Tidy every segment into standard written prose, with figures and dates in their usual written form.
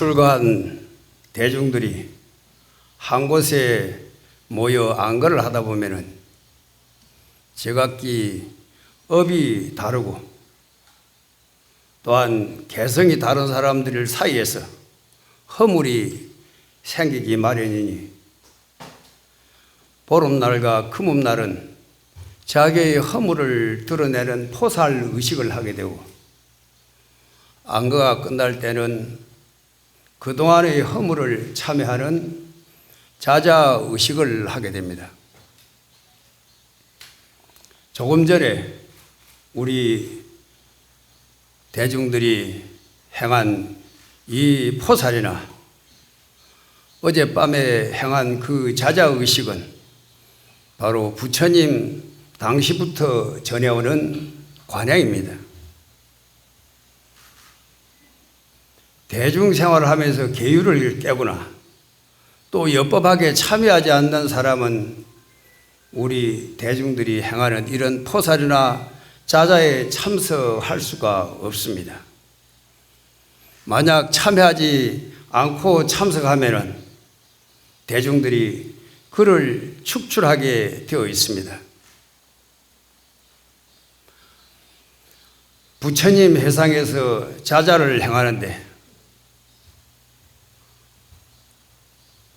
출가한 대중들이 한 곳에 모여 안거를 하다 보면은 제각기 업이 다르고 또한 개성이 다른 사람들 사이에서 허물이 생기기 마련이니 보름날과 금음날은 자기의 허물을 드러내는 포살 의식을 하게 되고 안거가 끝날 때는 그동안의 허물을 참여하는 자자 의식을 하게 됩니다. 조금 전에 우리 대중들이 행한 이 포살이나 어젯밤에 행한 그 자자 의식은 바로 부처님 당시부터 전해오는 관행입니다. 대중생활을 하면서 계율을 깨거나 또 엽법하게 참여하지 않는 사람은 우리 대중들이 행하는 이런 포살이나 자자에 참석할 수가 없습니다. 만약 참여하지 않고 참석하면은 대중들이 그를 축출하게 되어 있습니다. 부처님 회상에서 자자를 행하는데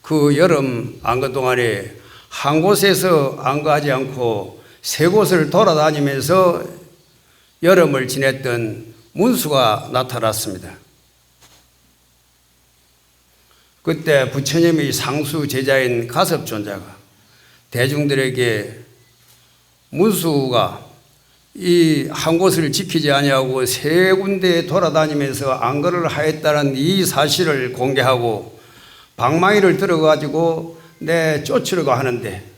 그 여름 안거 동안에 한 곳에서 안거하지 않고 세 곳을 돌아다니면서 여름을 지냈던 문수가 나타났습니다. 그때 부처님의 상수 제자인 가섭존자가 대중들에게 문수가 이 한 곳을 지키지 아니하고 세 군데 돌아다니면서 안거를 하였다는 이 사실을 공개하고 방망이를 들어가지고 쫓으려고 하는데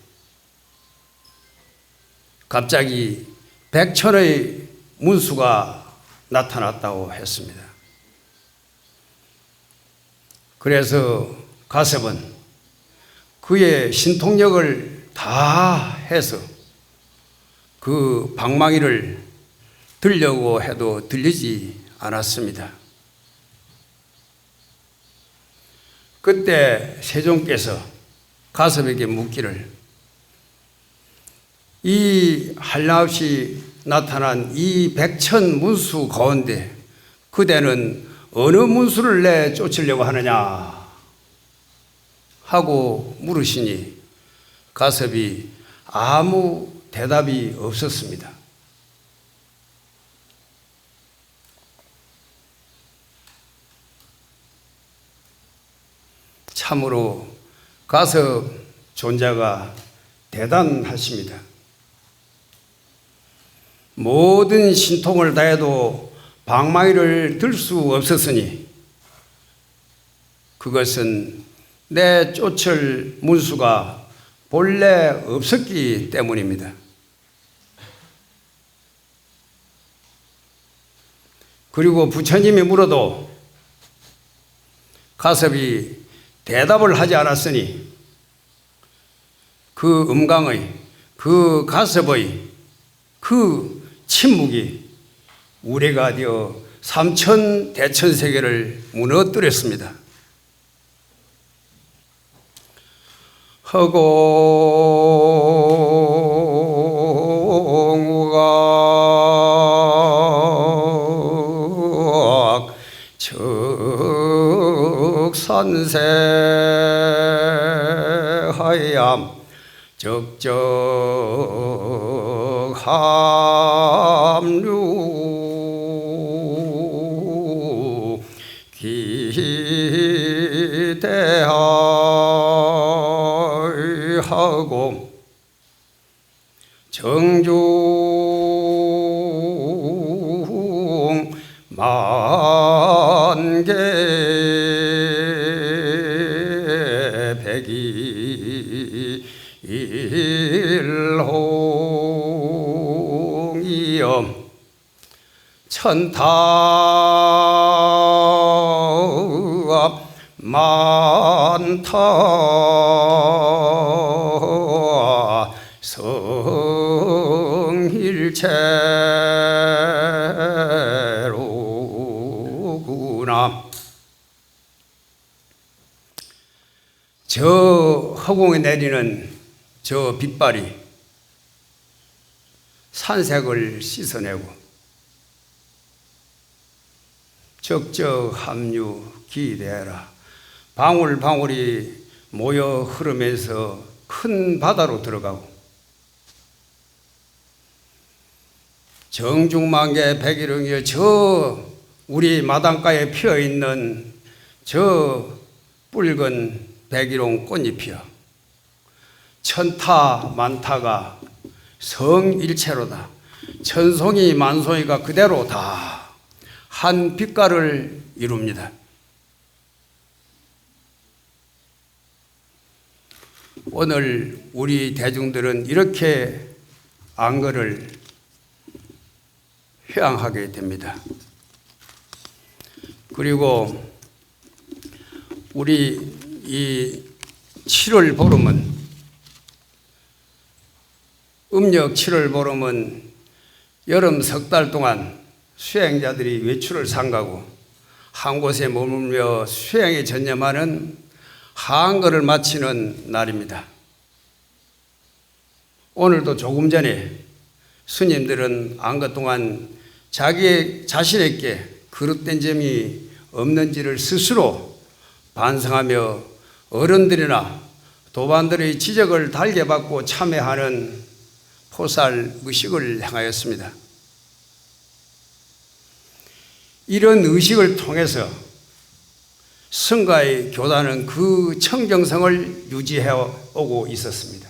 갑자기 백천의 문수가 나타났다고 했습니다. 그래서 가섭은 그의 신통력을 다 해서 그 방망이를 들려고 해도 들리지 않았습니다. 그때 세종께서 가섭에게 묻기를 이 한량없이 나타난 이 백천 문수 가운데 그대는 어느 문수를 쫓으려고 하느냐 하고 물으시니 가섭이 아무 대답이 없었습니다. 참으로 가섭 존자가 대단하십니다. 모든 신통을 다해도 방망이를 들 수 없었으니 그것은 쫓을 문수가 본래 없었기 때문입니다. 그리고 부처님이 물어도 가섭이 대답을 하지 않았으니 그 음강의 그 가섭의 그 침묵이 우레가 되어 삼천 대천세계를 무너뜨렸습니다. 허공우각 적산세하얌 적적함류 기대하고 정중 만개 백일홍이엄 천타 많다 성일체로구나. 허공에 내리는 저 빛발이 산색을 씻어내고 적적 함유 기대라. 방울방울이 모여 흐르면서 큰 바다로 들어가고 정중만개 백일홍이 저 우리 마당가에 피어있는 저 붉은 백일홍 꽃잎이여 천타 만타가 성일체로다. 천송이 만송이가 그대로 다 한 빛깔을 이룹니다. 오늘 우리 대중들은 이렇게 안거를 회항하게 됩니다. 그리고 우리 이 7월 보름은 음력 7월 보름은 여름 석 달 동안 수행자들이 외출을 삼가고 한 곳에 머물며 수행에 전념하는 한거를 마치는 날입니다. 오늘도 조금 전에 스님들은 안거 동안 자기 자신에게 그릇된 점이 없는지를 스스로 반성하며 어른들이나 도반들의 지적을 달게 받고 참회하는 포살 의식을 행하였습니다. 이런 의식을 통해서 성가의 교단은 그 청정성을 유지해 오고 있었습니다.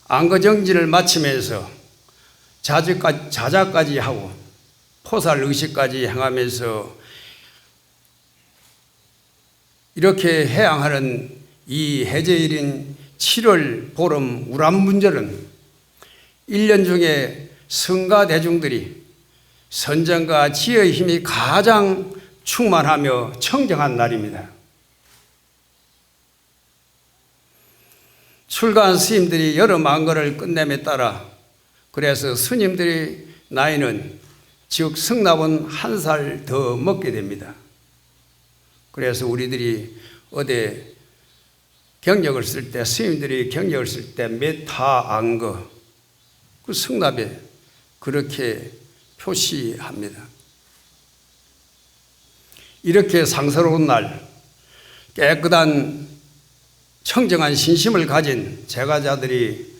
안거정진을 마치면서 자자까지 하고 포살 의식까지 행하면서 이렇게 해양하는 이 해제일인 7월 보름 우람문절은 1년 중에 성가 대중들이 선정과 지혜의 힘이 가장 충만하며 청정한 날입니다. 출가한 스님들이 여름 안거를 끝냄에 따라 그래서 스님들의 나이는 즉 성납은 1살 더 먹게 됩니다. 그래서 우리들이 어디 경력을 쓸 때 스님들이 경력을 쓸 때 메타 안거 그 성납에 그렇게 표시합니다. 이렇게 상서로운 날 깨끗한 청정한 신심을 가진 제가자들이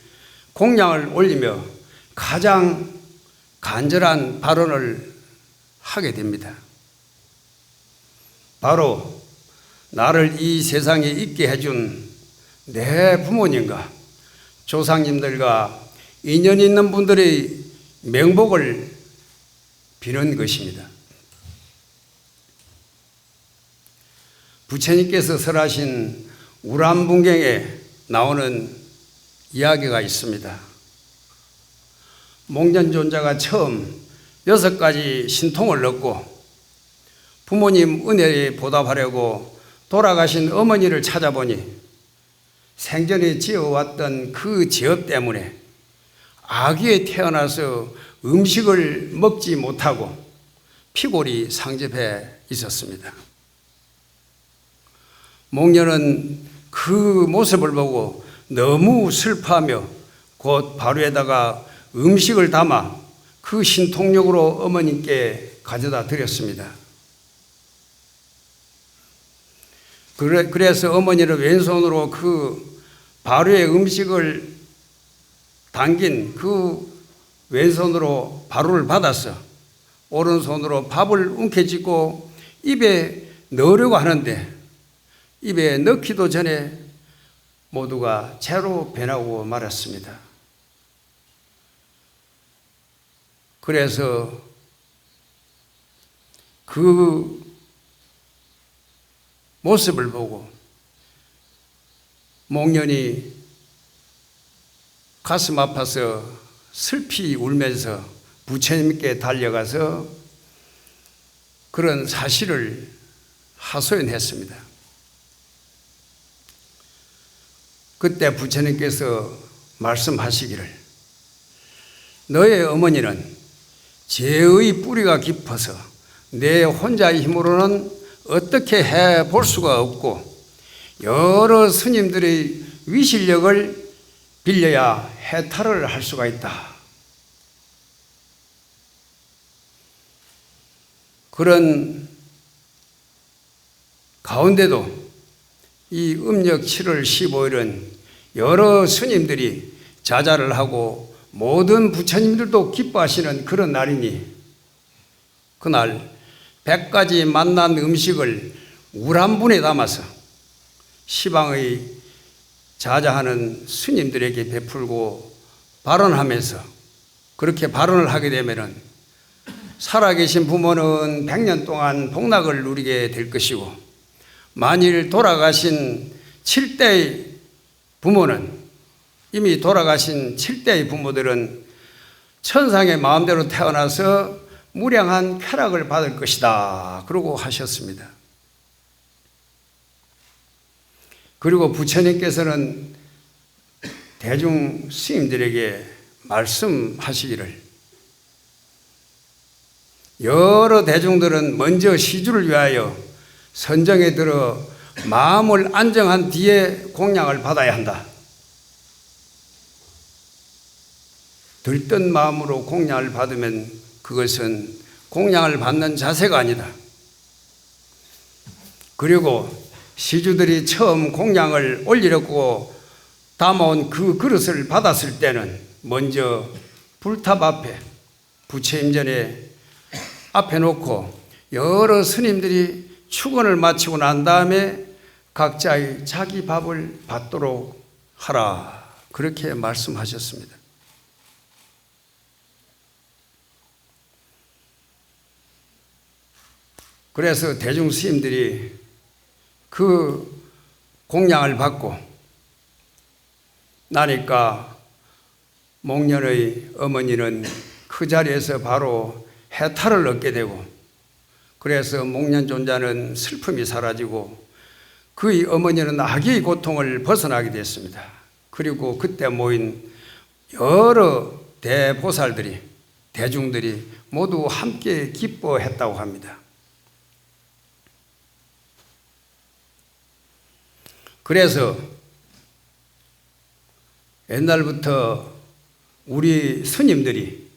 공양을 올리며 가장 간절한 발언을 하게 됩니다. 바로 나를 이 세상에 있게 해준 내 부모님과 조상님들과 인연 있는 분들의 명복을 비는 것입니다. 부처님께서 설하신 우람분경에 나오는 이야기가 있습니다. 목련존자가 처음 6가지 신통을 얻고 부모님 은혜에 보답하려고 돌아가신 어머니를 찾아보니 생전에 지어왔던 그 죄업 때문에 아기에 태어나서 음식을 먹지 못하고 피골이 상접해 있었습니다. 목련은 그 모습을 보고 너무 슬퍼하며 곧 바로에다가 음식을 담아 그 신통력으로 어머님께 가져다 드렸습니다. 그래서 어머니는 왼손으로 그 바로의 음식을 당긴 그 왼손으로 바로를 받아서 오른손으로 밥을 움켜쥐고 입에 넣으려고 하는데 입에 넣기도 전에 모두가 재로 변하고 말았습니다. 그래서 그 모습을 보고 목련이 가슴 아파서 슬피 울면서 부처님께 달려가서 그런 사실을 하소연했습니다. 그때 부처님께서 말씀하시기를 너의 어머니는 죄의 뿌리가 깊어서 내 혼자의 힘으로는 어떻게 해 볼 수가 없고 여러 스님들의 위실력을 빌려야 해탈을 할 수가 있다. 그런 가운데도 이 음력 7월 15일은 여러 스님들이 자자를 하고 모든 부처님들도 기뻐하시는 그런 날이니 그날 100가지 맛난 음식을 우람분에 담아서 시방의 자자하는 스님들에게 베풀고 발언하면서 그렇게 발언을 하게 되면은 살아계신 부모는 100년 동안 복락을 누리게 될 것이고 만일 돌아가신 7대의 부모는 이미 돌아가신 7대의 부모들은 천상의 마음대로 태어나서 무량한 쾌락을 받을 것이다. 그러고 하셨습니다. 그리고 부처님께서는 대중 스님들에게 말씀하시기를 여러 대중들은 먼저 시주를 위하여 선정에 들어 마음을 안정한 뒤에 공양을 받아야 한다. 들뜬 마음으로 공양을 받으면 그것은 공양을 받는 자세가 아니다. 그리고 시주들이 처음 공양을 올리려고 담아온 그 그릇을 받았을 때는 먼저 불탑 앞에 부처임전에 앞에 놓고 여러 스님들이 축원을 마치고 난 다음에 각자의 자기 밥을 받도록 하라. 그렇게 말씀하셨습니다. 그래서 대중 스님들이 그 공양을 받고 나니까 목련의 어머니는 그 자리에서 바로 해탈을 얻게 되고 그래서 목련 존자는 슬픔이 사라지고 그의 어머니는 아기의 고통을 벗어나게 됐습니다. 그리고 그때 모인 여러 대보살들이 대중들이 모두 함께 기뻐했다고 합니다. 그래서 옛날부터 우리 스님들이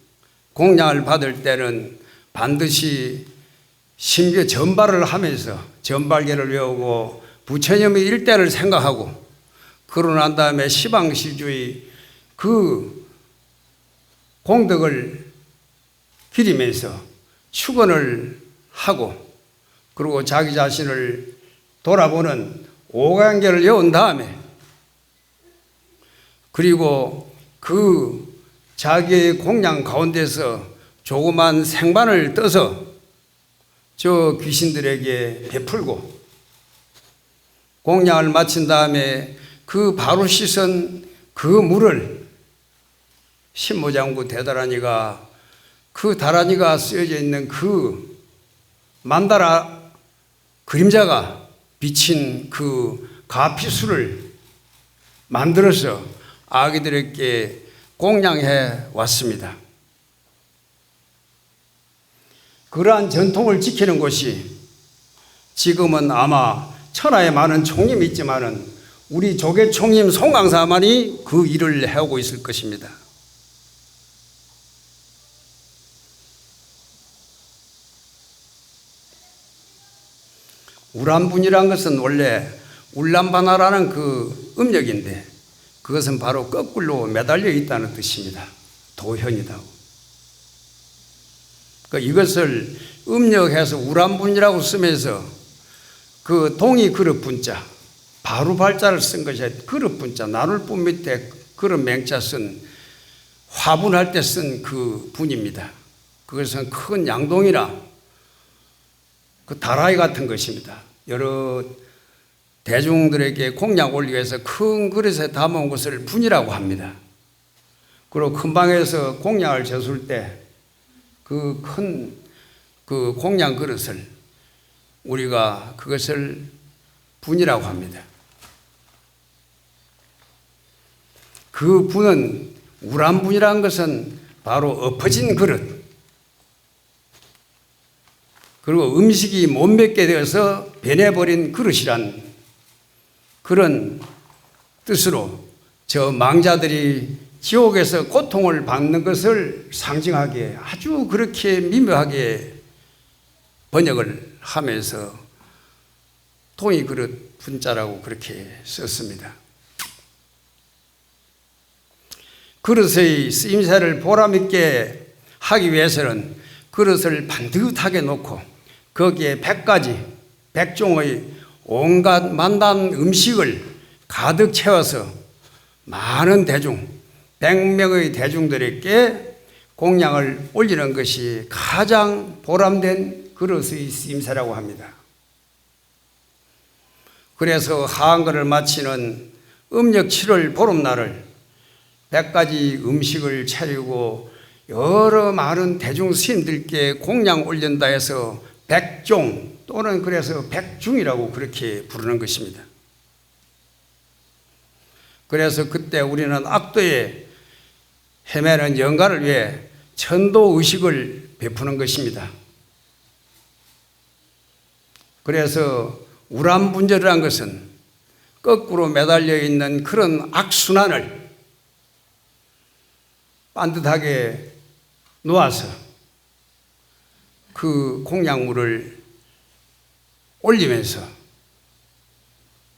공양을 받을 때는 반드시 심교 전발을 하면서 전발계를 외우고 부처님의 일대를 생각하고 그러고 난 다음에 시방시주의 그 공덕을 기리면서 축원을 하고 그리고 자기 자신을 돌아보는 오간계를 외운 다음에 그리고 그 자기의 공양 가운데서 조그만 생반을 떠서 저 귀신들에게 베풀고 공양을 마친 다음에 그 바로 씻은 그 물을 신모장구 대다라니가 그 다라니가 쓰여져 있는 그 만다라 그림자가 비친 그 가피수를 만들어서 아기들에게 공양해 왔습니다. 그러한 전통을 지키는 것이 지금은 아마 천하에 많은 총님이 있지만은 우리 조계 총님 송강사만이 그 일을 해오고 있을 것입니다. 우람분이란 것은 원래 울람바나라는 그 음력인데 그것은 바로 거꾸로 매달려 있다는 뜻입니다. 도현이다. 그러니까 이것을 음력해서 우람분이라고 쓰면서 그 동이 그릇 분자, 바로 발자를 쓴 것이 그릇 분자, 나눌 분 밑에 그릇 맹자 쓴 화분할 때 쓴 그 분입니다. 그것은 큰 양동이나 그 다라이 같은 것입니다. 여러 대중들에게 공양 올리기 위해서 큰 그릇에 담아온 것을 분이라고 합니다. 그리고 큰 방에서 공양을 젖을 때 그 큰 그 공양 그릇을 우리가 그것을 분이라고 합니다. 그 분은 우람분이라는 것은 바로 엎어진 그릇, 그리고 음식이 못 먹게 되어서 변해버린 그릇이란 그런 뜻으로 저 망자들이 지옥에서 고통을 받는 것을 상징하게 아주 그렇게 미묘하게 번역을 하면서 동이 그릇 분자라고 그렇게 썼습니다. 그릇의 쓰임새를 보람있게 하기 위해서는 그릇을 반듯하게 놓고 거기에 100가지, 100종의 온갖 만난 음식을 가득 채워서 많은 대중, 100명의 대중들에게 공양을 올리는 것이 가장 보람된 그릇의 쓰임새라고 합니다. 그래서 한글을 마치는 음력 7월 보름날을 100가지 음식을 차리고 여러 많은 대중 스님들께 공양 올린다 해서 100종 또는 그래서 100중이라고 그렇게 부르는 것입니다. 그래서 그때 우리는 악도에 헤매는 영가를 위해 천도 의식을 베푸는 것입니다. 그래서 우람분절이라는 것은 거꾸로 매달려 있는 그런 악순환을 반듯하게 놓아서 그 공양물을 올리면서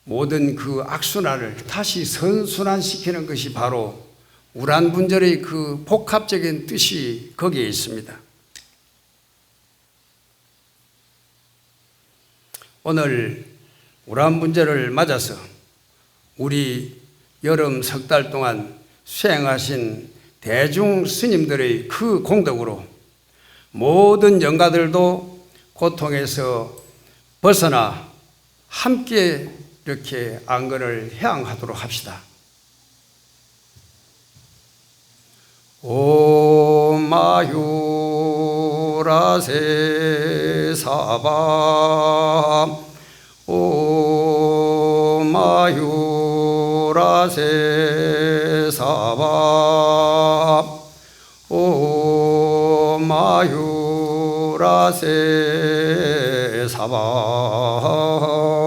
모든 그 악순환을 다시 선순환시키는 것이 바로 우란분절의 그 복합적인 뜻이 거기에 있습니다. 오늘 우란분절을 맞아서 우리 여름 석 달 동안 수행하신 대중 스님들의 그 공덕으로 모든 영가들도 고통에서 벗어나 함께 이렇게 안건을 향하도록 합시다. 오마유라세 사바 오마유라세 사바 오마유라세 사바